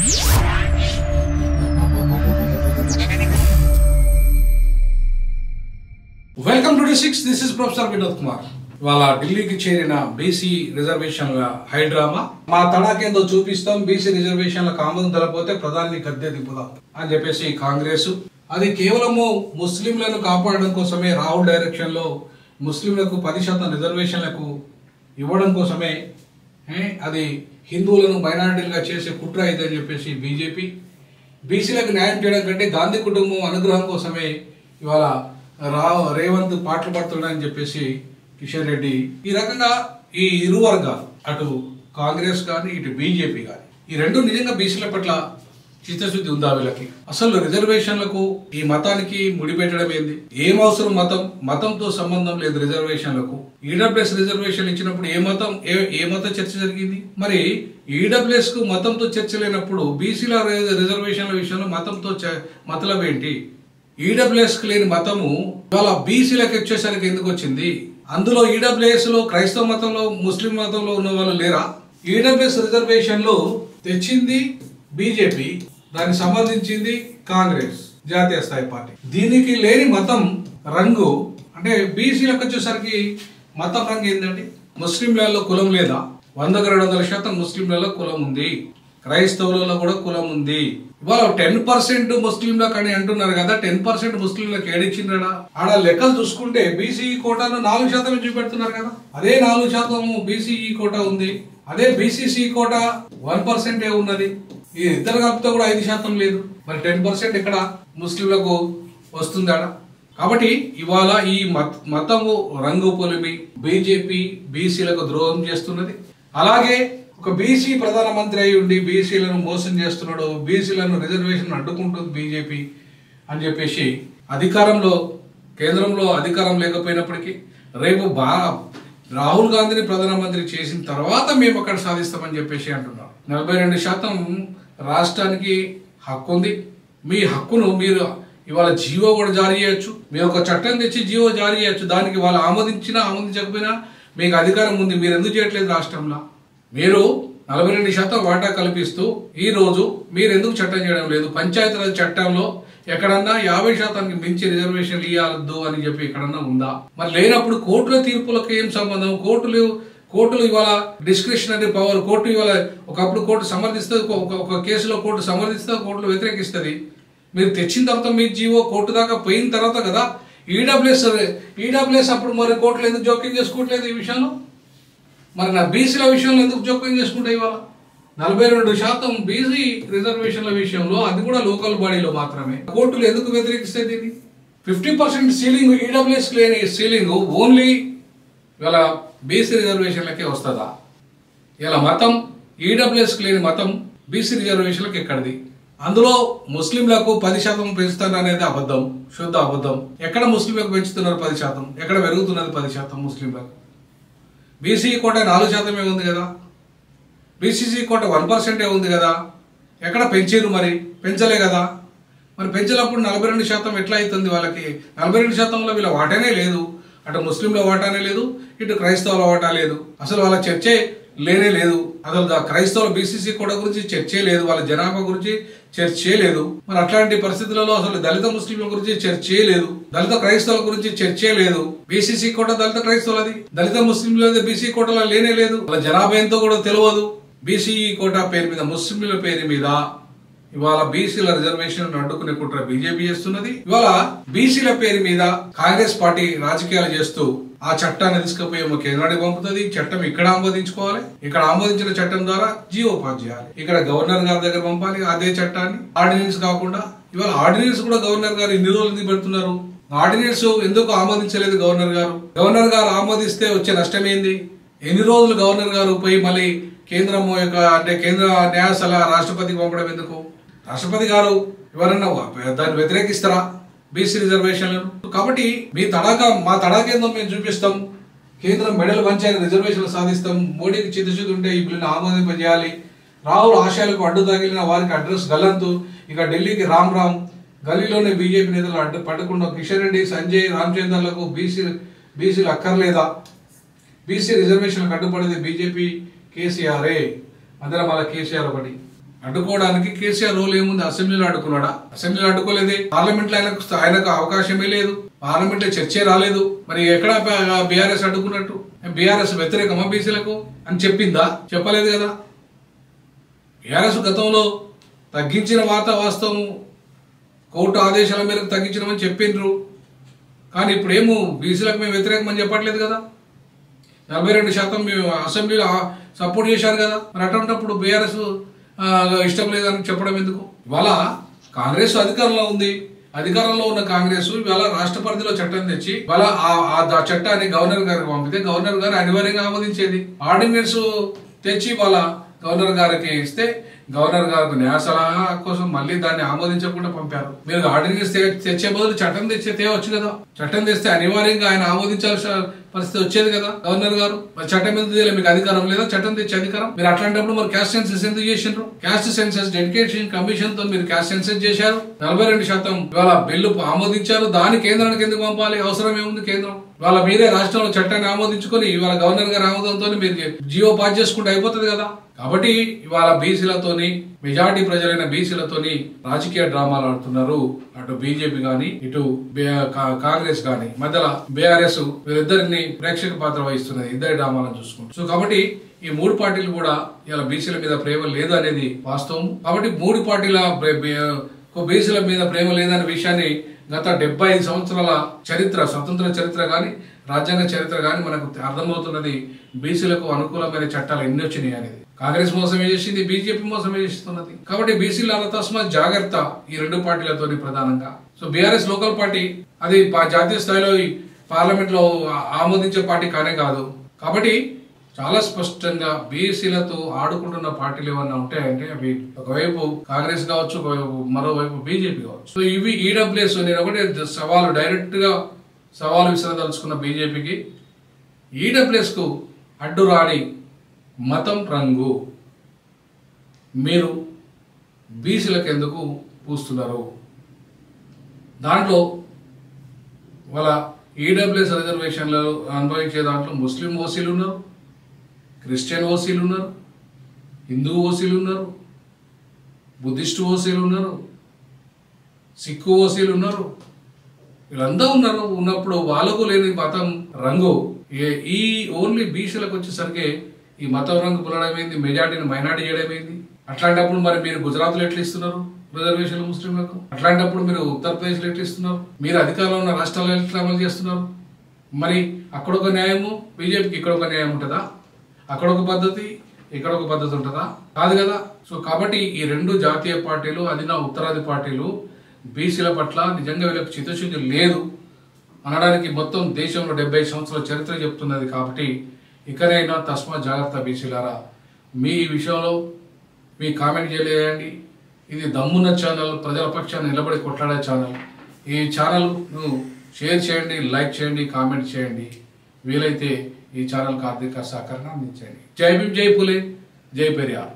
Welcome to డి6. This is professor Vinod Kumar. ఇవాళ ఢిల్లీకి చేరిన బీసీ రిజర్వేషన్ల హైడ్రామా. మా తడాకేందో చూపిస్తాం, బీసీ రిజర్వేషన్లకు ఆమోదం తెలపోతే ప్రధాని గద్దె దింపుదాం అని చెప్పేసి కాంగ్రెస్. అది కేవలము ముస్లింలను కాపాడడం కోసమే, రాహుల్ డైరెక్షన్ లో ముస్లింలకు 10% రిజర్వేషన్లకు ఇవ్వడం కోసమే, అది హిందువులను మైనారిటీలుగా చేసే కుట్ర ఇదని చెప్పేసి బీజేపీ. బీసీలకు న్యాయం చేయడం కంటే గాంధీ కుటుంబం అనుగ్రహం కోసమే ఇవాళ రేవంత్ పాటలు పడుతున్నాడని చెప్పేసి కిషన్ రెడ్డి. ఈ రకంగా ఈ ఇరు వర్గాలు, అటు కాంగ్రెస్ కానీ ఇటు బీజేపీ కానీ, ఈ రెండు నిజంగా బీసీల పట్ల చిత్తశుద్ధి ఉందా వీళ్ళకి? అసలు రిజర్వేషన్లకు ఈ మతానికి ముడిపెట్టడం ఏంది? ఏం అవసరం? మతంతో సంబంధం లేదు రిజర్వేషన్లకు. ఈడబ్ల్యూఎస్ రిజర్వేషన్ ఇచ్చినప్పుడు ఏ మత చర్చ జరిగింది? మరి ఈడబ్ల్యూఎస్ కు మతంతో చర్చ లేనప్పుడు బీసీల రిజర్వేషన్ల విషయంలో మతంతో మతలబ్ ఏంటి? ఈడబ్ల్యూఎస్ కు లేని మతము ఇవాళ బీసీలకు వచ్చేసరికి ఎందుకు వచ్చింది? అందులో ఈడబ్ల్యూఎస్ లో క్రైస్తవ మతంలో, ముస్లిం మతంలో ఉన్న వాళ్ళు లేరా? ఈడబ్ల్యూఎస్ రిజర్వేషన్ లో తెచ్చింది బీజేపీ, దానికి సంబంధించింది కాంగ్రెస్, జాతీయ స్థాయి పార్టీ. దీనికి లేని మతం రంగు అంటే బీసీలకు వచ్చేసరికి మతం రంగు ఏంటండి? ముస్లింలలో కులం లేదా? 100% ముస్లింలలో కులం ఉంది, క్రైస్తవులలో కూడా కులం ఉంది. ఇవాళ 10% ముస్లింలకు అని అంటున్నారు కదా, 10% ముస్లింలకు ఏడిచ్చిండ్రా? ఆడ లెక్కలు చూసుకుంటే బీసీ కోటాను 4% చూపెడుతున్నారు కదా. అదే 4% బీసీఈ కోటా ఉంది, అదే బీసీసీ కోటా 1% ఉన్నది. ఈ ఇద్దరు కలిపితే కూడా 5% లేదు. మరి 10% ఇక్కడ ముస్లింలకు వస్తుంది ఆడ. కాబట్టి ఇవాళ ఈ మతము రంగు పొలిమి బీజేపీ బీసీలకు ద్రోహం చేస్తున్నది. అలాగే ఒక బీసీ ప్రధానమంత్రి అయి ఉండి బీసీలను మోసం చేస్తున్నాడు, బీసీలను రిజర్వేషన్ అడ్డుకుంటుంది బీజేపీ అని చెప్పేసి కేంద్రంలో అధికారం లేకపోయినప్పటికీ రేపు రాహుల్ గాంధీని ప్రధానమంత్రి చేసిన తర్వాత మేము అక్కడ సాధిస్తామని చెప్పేసి అంటున్నారు. 42% రాష్ట్రానికి హక్కు ఉంది. మీ హక్కును మీరు ఇవాళ జీవో కూడా జారీ చేయొచ్చు. మీరు ఒక చట్టం తెచ్చి జీవో జారీ చేయొచ్చు. దానికి వాళ్ళు ఆమోదించకపోయినా మీకు అధికారం ఉంది. మీరు ఎందుకు చేయట్లేదు? రాష్ట్రంలో మీరు 42% వాటా కల్పిస్తూ ఈ రోజు మీరు ఎందుకు చట్టం చేయడం లేదు? పంచాయతీరాజ్ చట్టంలో ఎక్కడన్నా 50% మించి రిజర్వేషన్లు ఇవ్వద్దు అని చెప్పి ఎక్కడన్నా ఉందా? మరి లేనప్పుడు కోర్టుల తీర్పులకు ఏం సంబంధం? కోర్టులు ఇవాళ డిస్క్రిషనరీ పవర్. కోర్టు ఇవాళ ఒకప్పుడు కోర్టు సమర్థిస్తుంది, ఒక కేసులో కోర్టు సమర్థిస్తుంది, కోర్టులు వ్యతిరేకిస్తుంది. మీరు తెచ్చిన తర్వాత మీ జీవో కోర్టు దాకా పోయిన తర్వాత కదా ఈడబ్ల్యూఎస్ అప్పుడు మరి కోర్టులు ఎందుకు జోక్యం చేసుకోవట్లేదు ఈ విషయంలో? మరి నా బీసీల విషయంలో ఎందుకు జోక్యం చేసుకుంటాయి? ఇవాళ 42% బీసీ రిజర్వేషన్ల విషయంలో, అది కూడా లోకల్ బాడీలో మాత్రమే, కోర్టులు ఎందుకు వ్యతిరేకిస్తాయి దీన్ని? 50% సీలింగ్, ఈడబ్ల్యూఎస్ లేని సీలింగ్ ఓన్లీ ఇవాళ బీసీ రిజర్వేషన్లకే వస్తుందా? ఇలా మతం ఈడబ్ల్యూఎస్ లేని మతం బీసీ రిజర్వేషన్లకు ఎక్కడిది? అందులో ముస్లింలకు 10% పెంచుతారు అనేది అబద్ధం, శుద్ధ అబద్ధం. ఎక్కడ ముస్లింలకు పెంచుతున్నారు 10%? ఎక్కడ పెరుగుతున్నది 10% ముస్లింలకు? బీసీ కోట 4% ఉంది కదా, బీసీసీ కోట 1% ఉంది కదా. ఎక్కడ పెంచారు? మరి పెంచలే కదా. మరి పెంచినప్పుడు 42% ఎట్లా అవుతుంది వాళ్ళకి? 42%లో వీళ్ళ వాటానే లేదు. అటు ముస్లింల వాటానే లేదు, ఇటు క్రైస్తవుల వాటా లేదు. అసలు వాళ్ళ చర్చే లేనే లేదు. అసలు క్రైస్తవుల బీసీసీ కోట గురించి చర్చే లేదు, వాళ్ళ జనాభా గురించి చర్చే లేదు. మరి అట్లాంటి పరిస్థితులలో అసలు దళిత ముస్లింల గురించి చర్చే లేదు, దళిత క్రైస్తవుల గురించి చర్చే లేదు. బీసీసీ కోట దళిత క్రైస్తవులది, దళిత ముస్లింలది బీసీ కోటలో లేనే లేదు. వాళ్ళ జనాభా ఎంతో కూడా తెలియదు. బీసీఈ కోట పేరు మీద, ముస్లింల పేరు మీద ఇవాళ బీసీల రిజర్వేషన్ అడ్డుకునే కుట్ర బీజేపీ చేస్తున్నది. ఇవాళ బీసీల పేరు మీద కాంగ్రెస్ పార్టీ రాజకీయాలు చేస్తూ ఆ చట్టాన్ని తీసుకుపోయి కేంద్రానికి పంపుతుంది. చట్టం ఇక్కడ ఆమోదించుకోవాలి, ఇక్కడ ఆమోదించిన చట్టం ద్వారా జీవో పాస్ చేయాలి, ఇక్కడ గవర్నర్ గారి దగ్గర పంపాలి అదే చట్టాన్ని. ఆర్డినెన్స్ కాకుండా ఇవాళ ఆర్డినెన్స్ కూడా గవర్నర్ గారు ఇన్ని రోజులు ఎందుకు పెడుతున్నారు? ఆర్డినెన్స్ ఎందుకు ఆమోదించలేదు గవర్నర్ గారు? గవర్నర్ గారు ఆమోదిస్తే వచ్చే నష్టం ఏంది? ఎన్ని రోజులు గవర్నర్ గారు పోయి మళ్ళీ కేంద్రం అంటే కేంద్ర న్యాయస్థాన రాష్ట్రపతికి పంపడం ఎందుకు? రాష్ట్రపతి గారు ఎవరన్నా దాన్ని వ్యతిరేకిస్తారా బీసీ రిజర్వేషన్లను? కాబట్టి మా తడాకేందో మేము చూపిస్తాం, కేంద్రం మెడలు వంచాలి, రిజర్వేషన్లు సాధిస్తాం, మోడీకి చిత్తశుద్ధి ఉంటే ఈ బిల్లును ఆమోదింపజేయాలి, రాహుల్ ఆశయాలకు అడ్డు తగిలిన వారికి అడ్రస్ గల్లంతు, ఇక ఢిల్లీకి రామ్ గల్లీలోనే బీజేపీ నేతలు అడ్డు పడకుండా కిషన్ రెడ్డి, సంజయ్, రామచంద్రలకు బీసీలు అక్కర్లేదా? బీసీ రిజర్వేషన్లకు అడ్డుపడేది బీజేపీ, కేసీఆరే. అందరం మళ్ళీ కేసీఆర్ ఒకటి. అడ్డుకోవడానికి కేసీఆర్ రోల్ ఏముంది? అసెంబ్లీలో అడ్డుకున్నాడా? అసెంబ్లీలో అడ్డుకోలేదే. పార్లమెంట్ లో ఆయనకు అవకాశమే లేదు, పార్లమెంట్ లో చర్చే రాలేదు. మరి ఎక్కడ బీఆర్ఎస్ అడ్డుకున్నట్టు? బీఆర్ఎస్ వ్యతిరేకమా బీసీలకు అని చెప్పిందా? చెప్పలేదు కదా. బీఆర్ఎస్ గతంలో తగ్గించిన వాస్తవం, కోర్టు ఆదేశాల మేరకు తగ్గించడమని చెప్పిండ్రు. కానీ ఇప్పుడేమో బీసీలకు మేము వ్యతిరేకమని చెప్పట్లేదు కదా. 42% మేము అసెంబ్లీలో సపోర్ట్ చేశారు కదా. మరి అటువంటిప్పుడు బీఆర్ఎస్ ఇష్టం లేదని చెప్పడం ఎందుకు? ఇవాళ కాంగ్రెస్ అధికారంలో ఉంది. అధికారంలో ఉన్న కాంగ్రెస్ ఇవాళ రాష్ట్ర పరిధిలో చట్టం తెచ్చి ఇవాళ ఆ చట్టాన్ని గవర్నర్ గారికి పంపితే గవర్నర్ గారు అనివార్యంగా ఆమోదించేది. ఆర్డినెన్స్ తెచ్చి ఇవాళ గవర్నర్ గారికి ఇస్తే గవర్నర్ గారికి న్యాయ సలహా కోసం మళ్ళీ దాన్ని ఆమోదించకుండా పంపారు. మీరు ఆర్డినెన్స్ తెచ్చే బదులు చట్టం తేవచ్చు కదా. చట్టం తెస్తే అనివార్యంగా ఆయన ఆమోదించాల్సిన పరిస్థితి వచ్చేది కదా గవర్నర్ గారు. మరి చట్టం ఎందుకు తెలియదు? మీకు అధికారం లేదా చట్టం తెచ్చే అధికారం? మీరు అట్లాంటప్పుడు మరి క్యాస్ట్ సెన్సెస్ ఎందుకు చేసిండ్రు? క్యాస్ట్ సెన్సెస్ డెడికేషన్ కమిషన్ తో మీరు క్యాస్ట్ సెన్సెస్ చేశారు. 42% ఇవాళ బిల్లు ఆమోదించారు. దాన్ని కేంద్రానికి ఎందుకు పంపాలి? అవసరం ఏముంది? కేంద్రం ఇవాళ మీరే రాష్ట్రంలో చట్టాన్ని ఆమోదించుకొని ఇవాళ గవర్నర్ గారి ఆమోదంతో మీరు జియో పాస్ చేసుకుంటే అయిపోతుంది కదా. కాబట్టి ఇవాళ బీసీలతోని, మెజార్టీ ప్రజలైన బీసీలతోని రాజకీయ డ్రామాలు ఆడుతున్నారు. అటు బీజేపీ గాని ఇటు కాంగ్రెస్ గాని, మధ్యలో బీఆర్ఎస్ వీరిద్దరిని ప్రేక్షక పాత్ర వహిస్తున్నది. ఇద్దరి డ్రామాలను చూసుకుంటూ. సో కాబట్టి ఈ 3 పార్టీలు కూడా ఇలా బీసీల మీద ప్రేమ లేదు అనేది వాస్తవం. కాబట్టి 3 పార్టీల బీసీల మీద ప్రేమ లేదనే విషయాన్ని గత 75 సంవత్సరాల చరిత్ర, స్వతంత్ర చరిత్ర గాని రాజ్యాంగ చరిత్ర గాని మనకు అర్థమవుతున్నది. బీసీలకు అనుకూలమైన చట్టాలు ఎన్ని వచ్చినాయి అనేది. కాంగ్రెస్ మోసమే చేసింది, బీజేపీ మోసమే చేస్తున్నది. కాబట్టి బీసీల తస్మాత్ జాగ్రత్త ఈ 2 పార్టీలతోని ప్రధానంగా. సో బీఆర్ఎస్ లోకల్ పార్టీ, అది జాతీయ స్థాయిలో పార్లమెంట్ లో ఆమోదించే పార్టీ కానే కాదు. కాబట్టి చాలా స్పష్టంగా బీసీలతో ఆడుకుంటున్న పార్టీలు ఏమన్నా ఉంటాయంటే అవి ఒకవైపు కాంగ్రెస్ కావచ్చు, మరోవైపు బీజేపీ కావచ్చు. సో ఇవి ఈడబ్ల్యూఎస్. నేను ఒకటే డైరెక్ట్ గా సవాలు విసరదలుచుకున్న బీజేపీకి, ఈడబ్ల్యూఎస్ కు అడ్డు రాని మతం రంగు మీరు బీసీలకు ఎందుకు పూస్తున్నారు? దాంట్లో వాళ్ళ ఈడబ్ల్యూఎస్ రిజర్వేషన్లు అనుభవించే దాంట్లో ముస్లిం ఓసీలు ఉన్నారు, క్రిస్టియన్ ఓసీలు ఉన్నారు, హిందూ ఓసీలు ఉన్నారు, బుద్ధిస్టు ఓసీలు ఉన్నారు, సిక్కు ఓసీలు ఉన్నారు. వీళ్ళంతా ఉన్నారు. ఉన్నప్పుడు వాళ్ళకు లేని మతం రంగు ఈ ఓన్లీ బీసీలకు వచ్చేసరికి ఈ మతం రంగు పులడమైంది, మెజార్టీని మైనార్టీ చేయడమైంది. అట్లాంటప్పుడు మరి మీరు గుజరాత్లో ఎట్లా ఇస్తున్నారు రిజర్వేషన్లు ముస్లింలకు? అట్లాంటప్పుడు మీరు ఉత్తరప్రదేశ్లో ఎట్లా ఇస్తున్నారు? మీరు అధికారంలో ఉన్న రాష్ట్రాల్లో ఎట్లా అమలు చేస్తున్నారు? మరి అక్కడొక న్యాయము, బీజేపీకి ఇక్కడ ఒక న్యాయం ఉంటుందా? అక్కడ ఒక పద్ధతి, ఇక్కడ ఒక పద్ధతి ఉంటుందా? కాదు కదా. సో కాబట్టి ఈ 2 జాతీయ పార్టీలు, అది నా ఉత్తరాది పార్టీలు బీసీల పట్ల నిజంగా వీళ్ళకి చిత్తశుద్ధి లేదు అనడానికి మొత్తం దేశంలో 75 సంవత్సరాల చరిత్ర చెప్తున్నది. కాబట్టి ఇకనైనా తస్మాత్ జాగ్రత్త బీసీలారా. మీ విషయంలో మీ కామెంట్ చేయలేదండి. ఇది దమ్మున్న ఛానల్, ప్రజల పక్షాన్ని నిలబడి కొట్లాడే ఛానల్. ఈ ఛానల్ను షేర్ చేయండి, లైక్ చేయండి, కామెంట్ చేయండి. వీలైతే ఈ ఛానల్కి ఆర్థిక సహకారం అందించండి. జై భీమ్, జై పులే, జై పెరియార్.